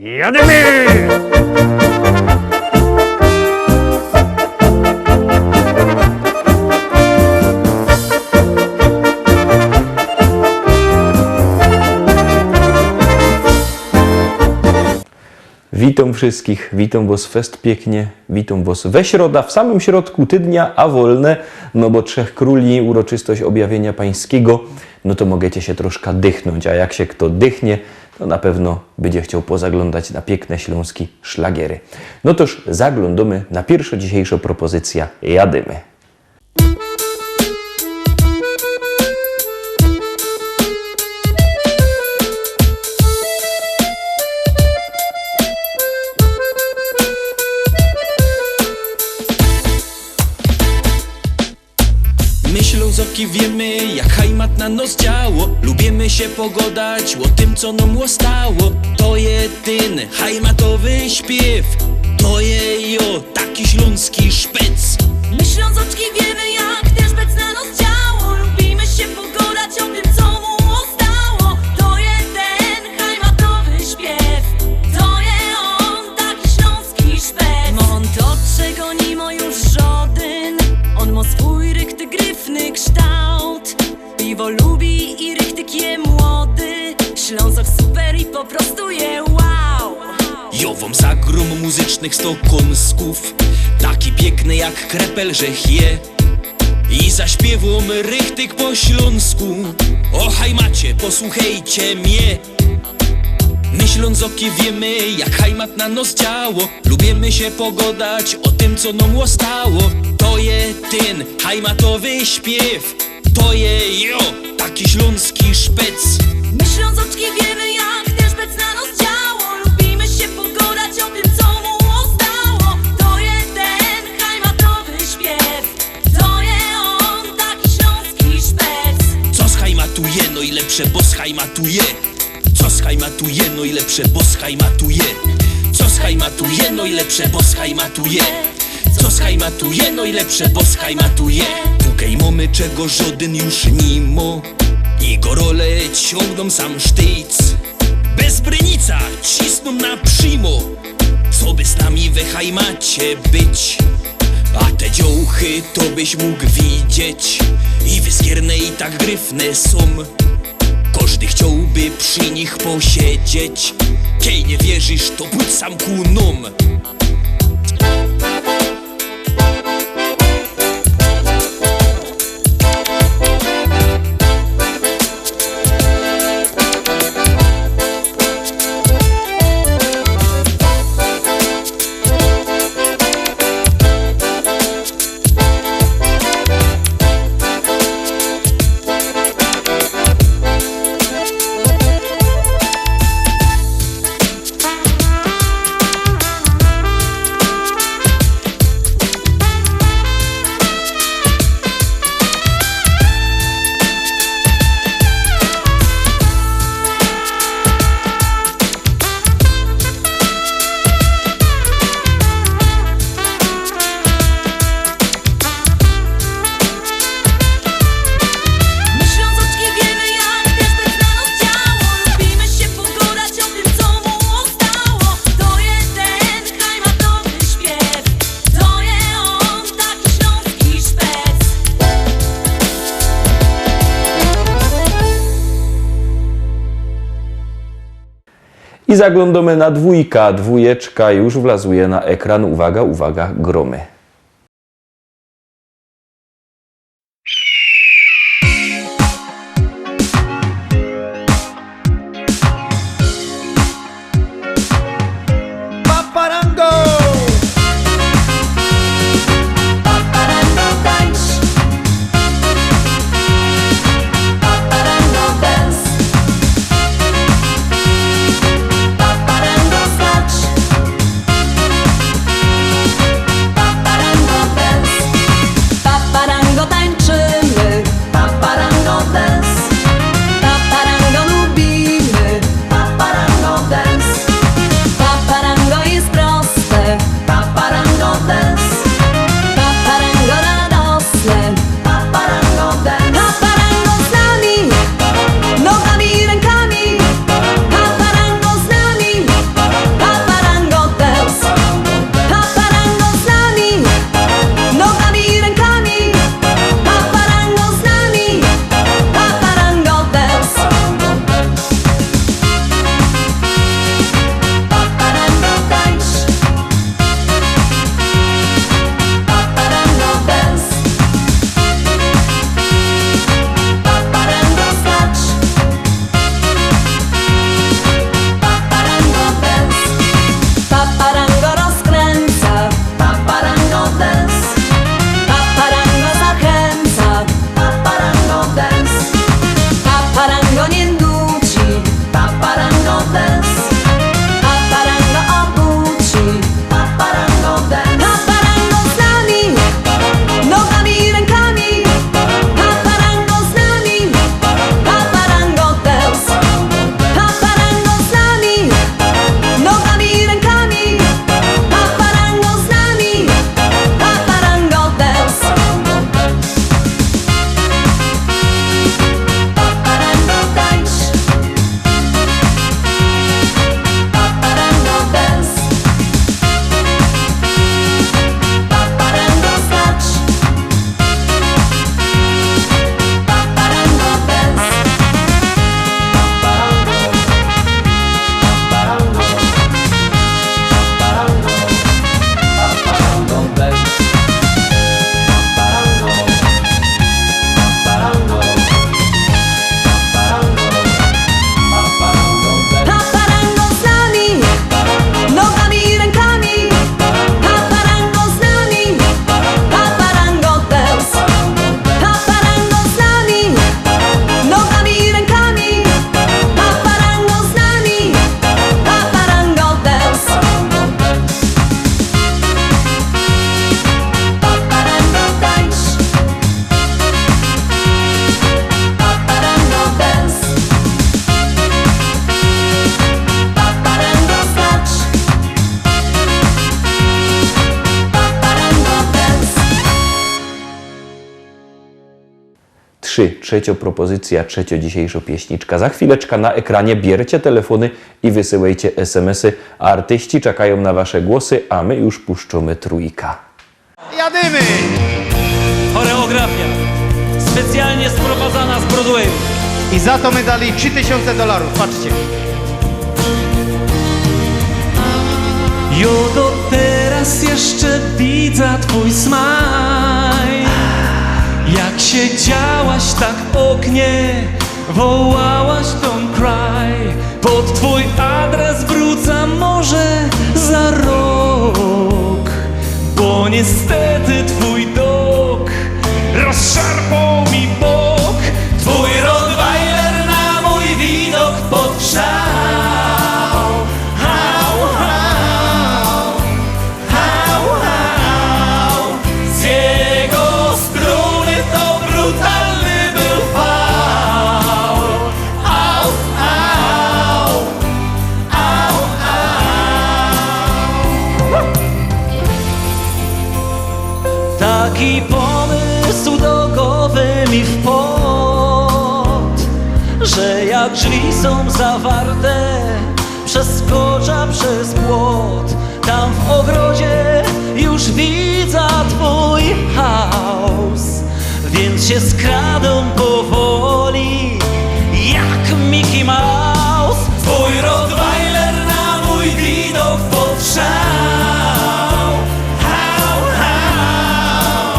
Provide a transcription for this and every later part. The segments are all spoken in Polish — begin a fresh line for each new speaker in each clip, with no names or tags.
Jadymy!
Witam wszystkich, witam was fest pięknie, witam was we środa, w samym środku tygodnia, a wolne, no bo Trzech Króli, uroczystość objawienia pańskiego, no to możecie się troszkę dychnąć, a jak się kto dychnie, to na pewno będzie chciał pozaglądać na piękne śląskie szlagiery. No toż zaglądamy na pierwszą dzisiejszą propozycję, jadymy.
My Ślązoki wiemy, jak hajmat na nos działo. Lubimy się pogodać o tym, co nam stało. To jedyny hajmatowy śpiew. To je jo, taki śląski szpec.
My Ślązoczki wiemy, jak ten szpec na nos działo. Lubimy się pogodać o tym, co mu stało. To jeden hajmatowy śpiew. To je on, taki śląski szpec. On to, czego nie ma już żaden. On ma swój rychty gryfny kształt. Piwo lubi i rychtyk je młody. Ślązok super i po prostu je wow.
Jo wam zagrom muzycznych sto kąsków. Taki piękny jak krepel, że je. I zaśpiewam rychtyk po śląsku. O hajmacie, posłuchajcie mnie. My Ślązoki wiemy, jak hajmat na nos działo. Lubimy się pogodać o tym, co nam stało. To jeden hajmatowy śpiew. To je jo, taki śląski szpec.
My Ślązoczki wiemy, jak ten szpec na nos działo. Lubimy się pogodać o tym, co mu stało. To jeden hajmatowy śpiew. To je on, taki śląski szpec.
Co schajmatuje, no i lepsze, bo schajmatuje. Co schajmatuje, no i lepsze, bo schajmatuje. Co schajmatuje, no i lepsze, bo schajmatuje. Co schajmatuje, no i lepsze, bo schajmatuje. Tukaj mamy czego żaden już nie ma. I gorole ciągną sam sztyc. Bez brynica cisną na przymo. Co by z nami we hajmacie być? A te dziołchy to byś mógł widzieć. I wyskierne i tak gryfne są. Każdy chciałby przy nich posiedzieć. Kiej nie wierzysz, to pójdź sam ku nam.
My Ślązoczki wiemy, jak ten szpec na nos działo. Lubimy się pogodać o tym, co mu stało. To jeden hajmatowy śpiew. To je on, taki śląski szpec.
I zaglądamy na dwójka, dwójeczka już wlazuje na ekran, uwaga, uwaga, gromy.
Paparango!
Paparango tańcz. Paparango dance. Paparango skacz.
3. Trzecia propozycja, trzecia dzisiejsza pieśniczka. Za chwileczkę na ekranie bierzcie telefony i wysyłajcie SMS-y, a artyści czekają na wasze głosy, a my już puszczamy trójka.
Jadymy!
Choreografia specjalnie sprowadzana z Broadwayu.
I za to my dali $3000. Patrzcie.
Jo, do teraz jeszcze widzę twój smaj. Jak siedziałaś tak w oknie, wołałaś don't cry. Pod twój adres wrócę może za rok, bo niestety twój dog rozszarpał mi bok. Twój Rottweiler na mój widok podgrzał. Hał, hał, hał, hał. Z jego struny to brutalny był fał. Au, au, au, au. Taki pomysł do głowy mi wpadł, że jak drzwi są zawarte, przeskoczę przez płot. Tam w ogrodzie już widzę twój chaos, więc się skradą powoli jak Mickey Mouse. Twój Rottweiler na mój widok podgrzał. Hał, hał,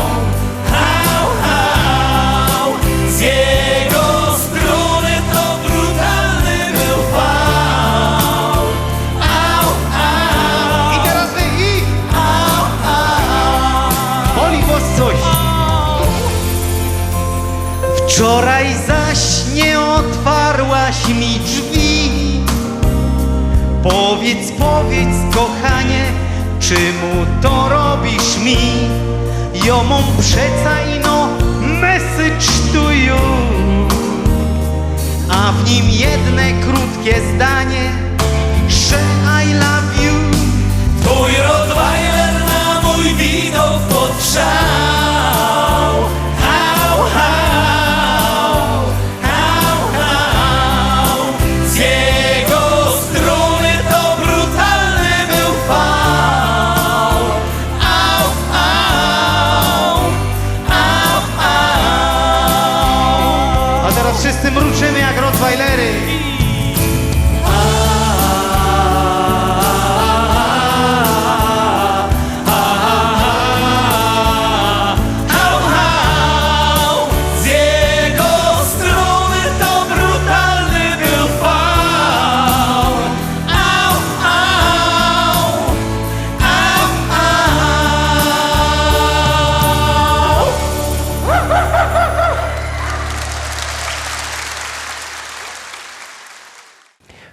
hał, hał. Z jego struny to brutalny był fał. Au, au,
I teraz wy i
au, au.
boli was coś. Wczoraj zaś nie otwarłaś mi drzwi. Powiedz, kochanie, czemu to robisz mi? Jo mam przeca ino message to you, a w nim jedne krótkie zdanie, że I love you.
Twój Rottweiler na mój widok podgrzał. Hał, hał, hał, hał. Z jego struny to brutalny był fał. Au, au, au, au.
A teraz wszyscy mruczymy jak Rottweilery.
Hał, hał. Z jego struny to brutalny był fał. Au, au, au, au.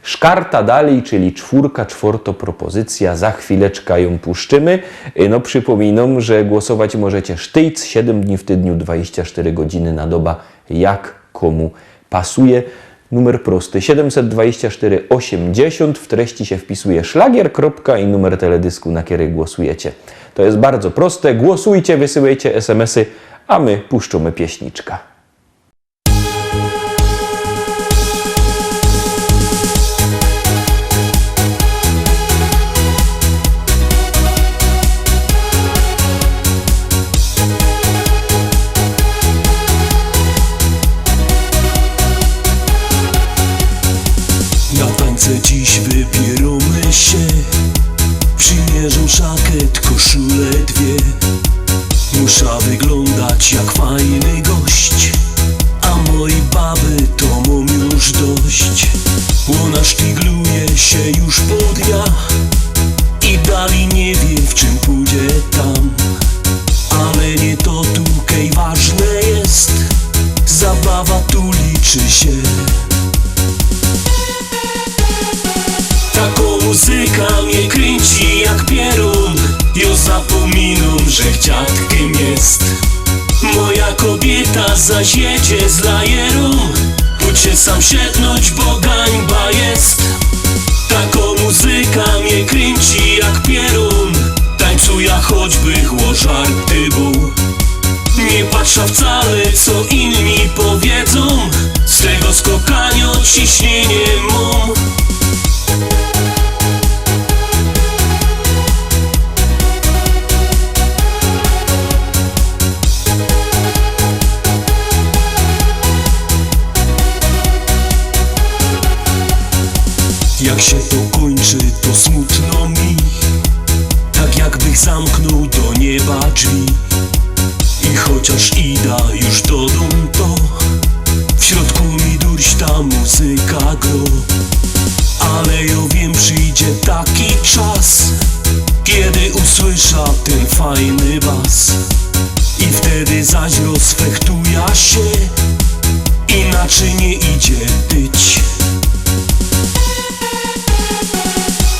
Szkarta dalej, czyli czwarta propozycja, za chwileczkę ją puszczymy. No przypominam, że głosować możecie sztyjc, 7 dni w tygodniu, 24 godziny na doba, jak komu pasuje. Numer prosty 724 80, w treści się wpisuje szlagier, kropka i numer teledysku, na który głosujecie. To jest bardzo proste, głosujcie, wysyłajcie SMS-y, a my puszczamy pieśniczka.
Na tańce dziś wybieramy się. Przymierzą szakiet, koszule dwie. Muszę wyglądać jak fajny gość, a mojej baby to mam już dość. Ona sztygluje się już po dniach i dalej nie wie, w czym pójdzie tam. Ale nie to tukej ważne jest, zabawa tu liczy się. Taką muzyka mnie kręci jak pierun. Ja zapominam, że dziadkiem jest. Moja kobieta zaś jedzie z lajerą. Pójdźcie sam siednąć, bo gańba jest. Taką muzyka mnie kręci jak pierun. Tańcuję choćby chło żarty był. Nie patrzę wcale, co inni powie. ciśnienie mum. Jak się to kończy, to smutno mi, tak jakbych zamknął do nieba drzwi. I chociaż ida już do domu, to w środku mi durś ta muzyka gro. Ale ja wiem, przyjdzie taki czas, kiedy usłysza ten fajny bas. I wtedy zaś rozfechtuja się, inaczej nie idzie być.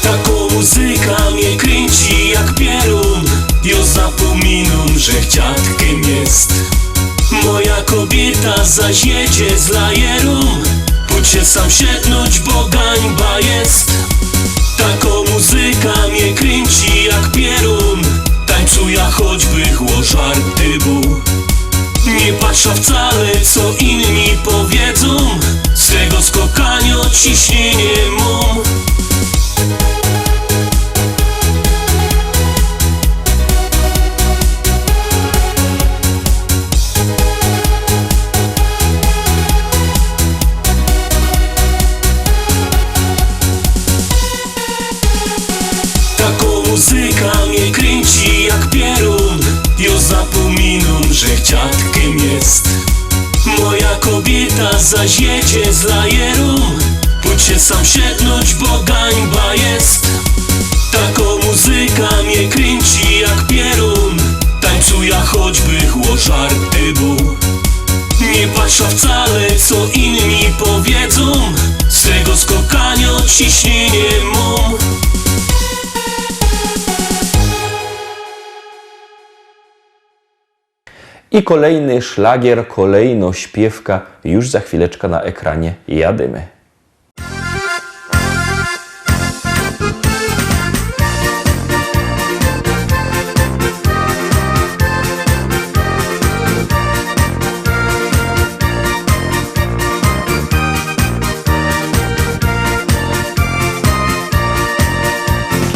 Taką muzyka mnie kręci jak pierun. Jo zapominam, że dziadkiem jest. Moja kobieta zaś jedzie z lajerą. Pójdź się sam siednąć, bo gańba jest. Taką muzyka mnie kręci jak pierun. Tańcuja choćby chło żarty był. Nie patrzę wcale co inni powiedzą. Z tego skokania ciśnienie mum. Muzyka mnie kręci jak pierun. Jo zapominam, że dziadkiem jest. Moja kobieta zaś jedzie z lajerą. Pójdź się sam siednąć, bo gańba jest. Taką muzyka mnie kręci jak pierun. Tańcuja choćby chło żarty był. Nie patrzę wcale co inni powiedzą. Z tego skokania ciśnienie mum.
I kolejny szlagier, kolejno śpiewka, już za chwileczkę na ekranie jadymy.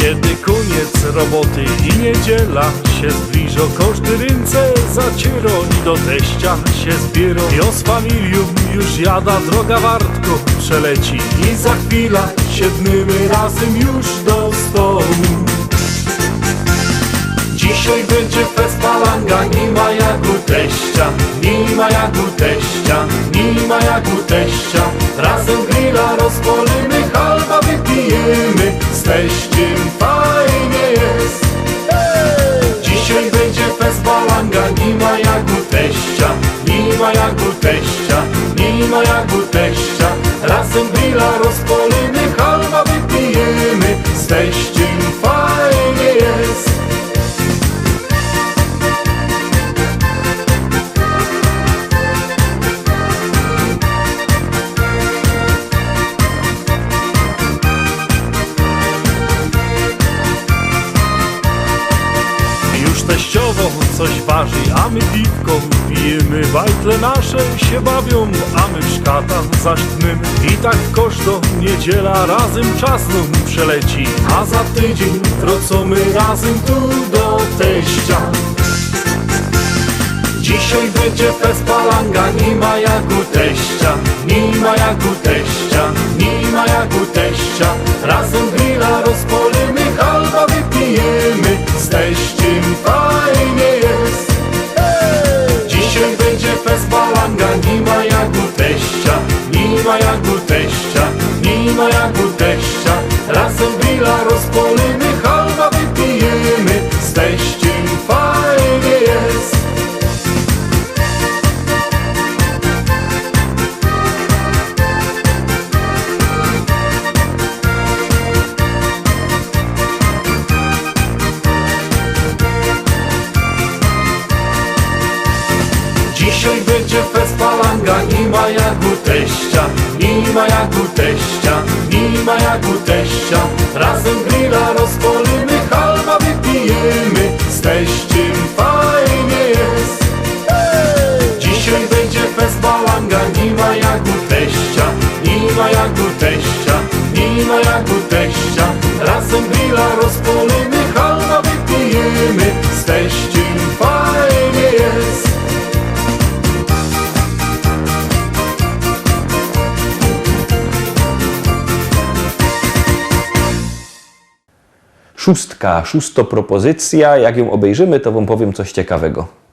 Kiedy koniec roboty i niedziela się zbliżą, każdy ręce zaciero i do teścia się zbierą. Jo z familią już jada, droga Wartko przeleci i za chwilę siedmymy razem już do stołu. Dzisiaj będzie fest palanga, nie ma jak u teścia, nie ma jak u teścia, nie ma jak u teścia. Razem grilla rozpalimy, halba wypijemy, z teściem fajnie jest. Dzisiaj będzie fest palanga, nie ma jak u teścia, nie ma jak u teścia, nie ma jak u teścia. Razem grilla rozpalimy, halba wypijemy, z teściem fajnie jest. Teściowo coś waży, a my piwko pijemy. Bajtle nasze się bawią, a my w szkata zasztnymy. I tak każdą niedziela razem czas nam przeleci. A za tydzień wrócimy razem tu do teścia. Dzisiaj będzie fest palanga, nie ma jak u teścia, nie ma jak u teścia, nie ma jak u teścia. Razem grilla rozpalimy, halba wypijemy, z teściem fajnie jest. Dzisiaj będzie fest palanga, nie ma jak u teścia, nie ma jak u teścia, nie ma jak u teścia. Razem grilla rozpalimy, halba wypijemy, z teściem fajnie jest. Dzisiaj będzie fest palanga, nie ma jak u teścia, nie ma jak u teścia, nie ma jak u teścia. Razem grilla rozpalimy, halba wypijemy, z teściem fajnie jest. Dzisiaj będzie fest palanga, nie ma jak u teścia, nie ma jak jak u teścia, nie ma jak u teścia. Razem grilla rozpolimy, halba wypijemy, z teściem fajnie jest.
Szósta propozycja. Jak ją obejrzymy, to wam powiem coś ciekawego.